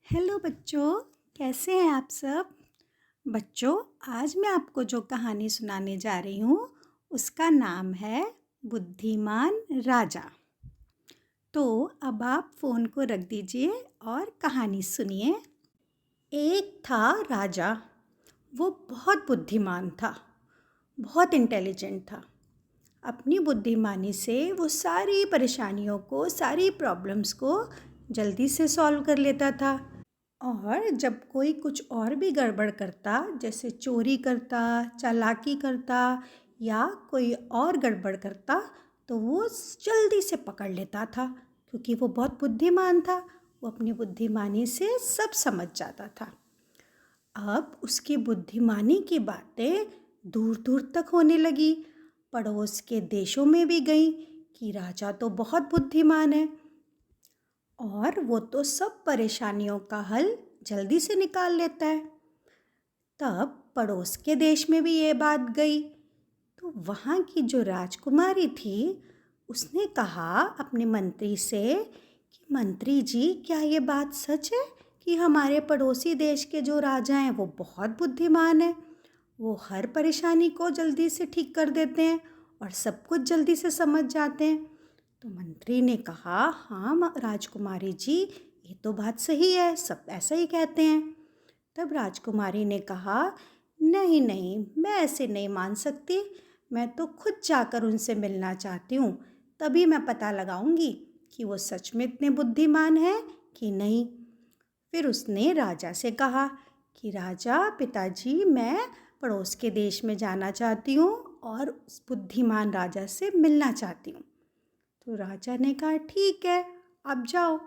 Hello बच्चों, कैसे हैं आप सब? बच्चों, आज मैं आपको जो कहानी सुनाने जा रही हूँ उसका नाम है बुद्धिमान राजा। तो अब आप फ़ोन को रख दीजिए और कहानी सुनिए। एक था राजा। वो बहुत बुद्धिमान था, बहुत इंटेलिजेंट था। अपनी बुद्धिमानी से वो सारी परेशानियों को, सारी प्रॉब्लम्स को जल्दी से सॉल्व कर लेता था। और जब कोई कुछ और भी गड़बड़ करता, जैसे चोरी करता, चालाकी करता या कोई और गड़बड़ करता, तो वो जल्दी से पकड़ लेता था, क्योंकि वो बहुत बुद्धिमान था। वो अपनी बुद्धिमानी से सब समझ जाता था। अब उसकी बुद्धिमानी की बातें दूर दूर तक होने लगी। पड़ोस के देशों में भी गई कि राजा तो बहुत बुद्धिमान है और वो तो सब परेशानियों का हल जल्दी से निकाल लेता है। तब पड़ोस के देश में भी ये बात गई, तो वहाँ की जो राजकुमारी थी उसने कहा अपने मंत्री से कि मंत्री जी, क्या ये बात सच है कि हमारे पड़ोसी देश के जो राजा हैं वो बहुत बुद्धिमान हैं? वो हर परेशानी को जल्दी से ठीक कर देते हैं और सब कुछ जल्दी से समझ जाते हैं। तो मंत्री ने कहा, हाँ राजकुमारी जी, ये तो बात सही है, सब ऐसा ही कहते हैं। तब राजकुमारी ने कहा, नहीं नहीं, मैं ऐसे नहीं मान सकती। मैं तो खुद जाकर उनसे मिलना चाहती हूँ, तभी मैं पता लगाऊंगी कि वो सच में इतने बुद्धिमान हैं कि नहीं। फिर उसने राजा से कहा कि राजा पिताजी, मैं पड़ोस के देश में जाना चाहती हूँ और उस बुद्धिमान राजा से मिलना चाहती हूँ। तो राजा ने कहा, ठीक है, अब जाओ।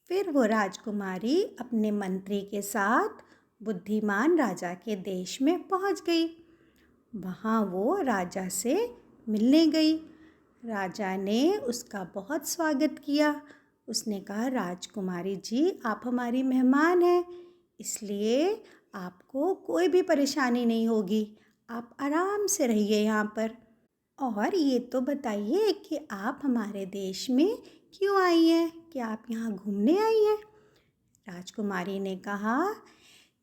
फिर वो राजकुमारी अपने मंत्री के साथ बुद्धिमान राजा के देश में पहुंच गई। वहाँ वो राजा से मिलने गई। राजा ने उसका बहुत स्वागत किया। उसने कहा, राजकुमारी जी, आप हमारी मेहमान हैं, इसलिए आपको कोई भी परेशानी नहीं होगी। आप आराम से रहिए यहाँ पर। और ये तो बताइए कि आप हमारे देश में क्यों आई हैं? क्या आप यहाँ घूमने आई हैं? राजकुमारी ने कहा,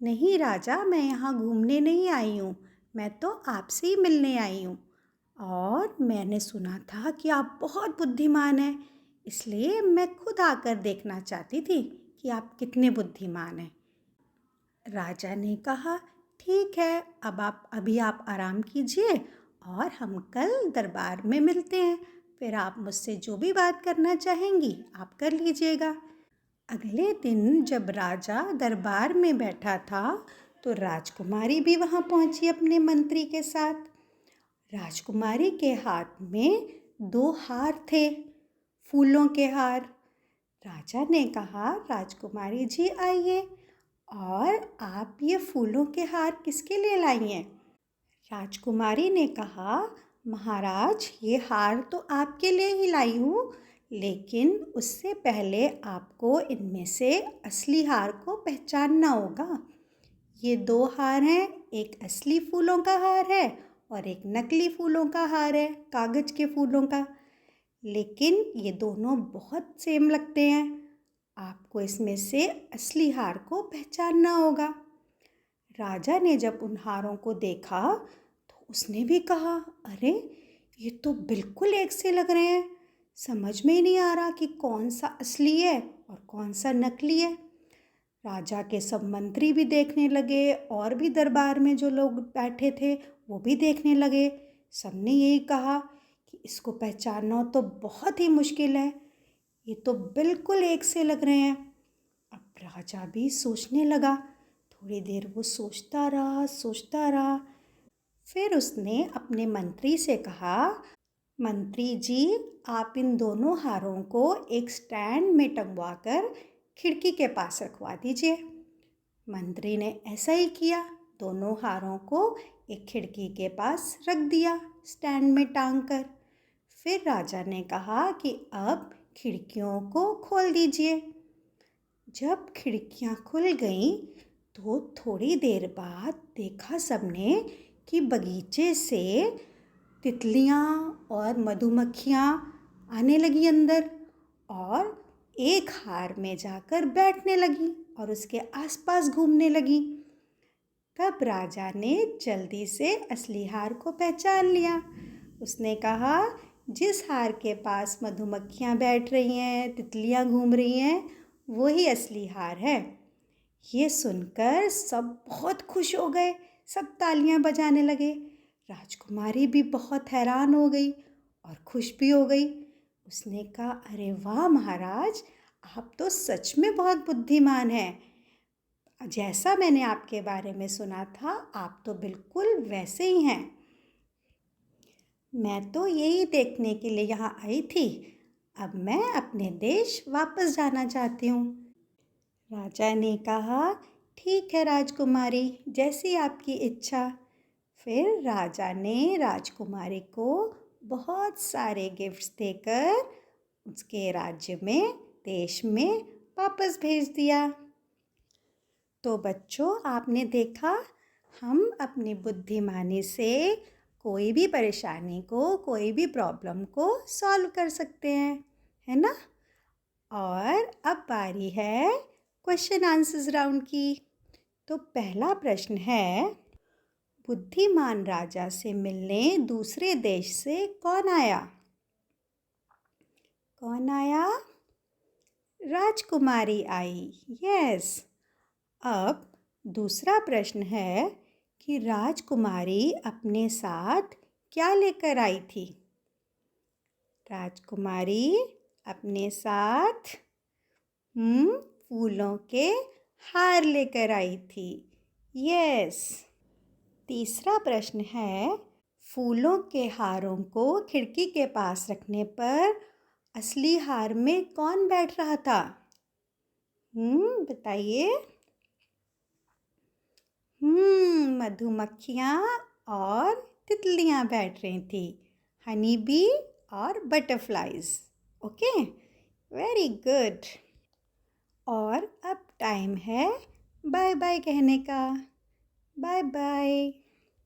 नहीं राजा, मैं यहाँ घूमने नहीं आई हूँ, मैं तो आपसे ही मिलने आई हूँ। और मैंने सुना था कि आप बहुत बुद्धिमान हैं, इसलिए मैं खुद आकर देखना चाहती थी कि आप कितने बुद्धिमान हैं। राजा ने कहा, ठीक है, अब आप आराम कीजिए और हम कल दरबार में मिलते हैं। फिर आप मुझसे जो भी बात करना चाहेंगी आप कर लीजिएगा। अगले दिन जब राजा दरबार में बैठा था तो राजकुमारी भी वहाँ पहुँची अपने मंत्री के साथ। राजकुमारी के हाथ में 2 हार थे, फूलों के हार। राजा ने कहा, राजकुमारी जी आइए, और आप ये फूलों के हार किसके लिए लाई हैं? राजकुमारी ने कहा, महाराज, ये हार तो आपके लिए ही लाई हूँ, लेकिन उससे पहले आपको इनमें से असली हार को पहचानना होगा। ये 2 हार हैं, एक असली फूलों का हार है और एक नकली फूलों का हार है, कागज़ के फूलों का। लेकिन ये दोनों बहुत सेम लगते हैं। आपको इसमें से असली हार को पहचानना होगा। राजा ने जब उन हारों को देखा तो उसने भी कहा, अरे ये तो बिल्कुल एक से लग रहे हैं, समझ में ही नहीं आ रहा कि कौन सा असली है और कौन सा नकली है। राजा के सब मंत्री भी देखने लगे और भी दरबार में जो लोग बैठे थे वो भी देखने लगे। सबने यही कहा कि इसको पहचानना तो बहुत ही मुश्किल है, ये तो बिल्कुल एक से लग रहे हैं। अब राजा भी सोचने लगा। थोड़ी देर वो सोचता रहा। फिर उसने अपने मंत्री से कहा, मंत्री जी, आप इन दोनों हारों को एक स्टैंड में टंगवा कर खिड़की के पास रखवा दीजिए। मंत्री ने ऐसा ही किया, दोनों हारों को एक खिड़की के पास रख दिया स्टैंड में टांग कर। फिर राजा ने कहा कि अब खिड़कियों को खोल दीजिए। जब खिड़कियां खुल गईं तो थोड़ी देर बाद देखा सबने कि बगीचे से तितलियां और मधुमक्खियां आने लगी अंदर और एक हार में जाकर बैठने लगी और उसके आसपास घूमने लगी। तब राजा ने जल्दी से असली हार को पहचान लिया। उसने कहा, जिस हार के पास मधुमक्खियाँ बैठ रही हैं, तितलियाँ घूम रही हैं, वही असली हार है। ये सुनकर सब बहुत खुश हो गए, सब तालियां बजाने लगे। राजकुमारी भी बहुत हैरान हो गई और खुश भी हो गई। उसने कहा, अरे वाह महाराज, आप तो सच में बहुत बुद्धिमान हैं। जैसा मैंने आपके बारे में सुना था, आप तो बिल्कुल वैसे ही हैं। मैं तो यही देखने के लिए यहाँ आई थी। अब मैं अपने देश वापस जाना चाहती हूँ। राजा ने कहा, ठीक है राजकुमारी, जैसी आपकी इच्छा। फिर राजा ने राजकुमारी को बहुत सारे गिफ्ट्स देकर उसके राज्य में, देश में वापस भेज दिया। तो बच्चों, आपने देखा, हम अपनी बुद्धिमानी से कोई भी परेशानी को, कोई भी प्रॉब्लम को सॉल्व कर सकते हैं, है ना। और अब बारी है क्वेश्चन आंसर्स राउंड की। तो पहला प्रश्न है, बुद्धिमान राजा से मिलने दूसरे देश से कौन आया? कौन आया? राजकुमारी आई। यस। अब दूसरा प्रश्न है कि राजकुमारी अपने साथ क्या लेकर आई थी? राजकुमारी अपने साथ फूलों के हार लेकर आई थी। यस। तीसरा प्रश्न है, फूलों के हारों को खिड़की के पास रखने पर असली हार में कौन बैठ रहा था? बताइए। मधुमक्खियाँ और तितलियाँ बैठ रही थी, हनी बी और बटरफ्लाइज। Okay, very good. और अब टाइम है बाय बाय कहने का। Bye bye.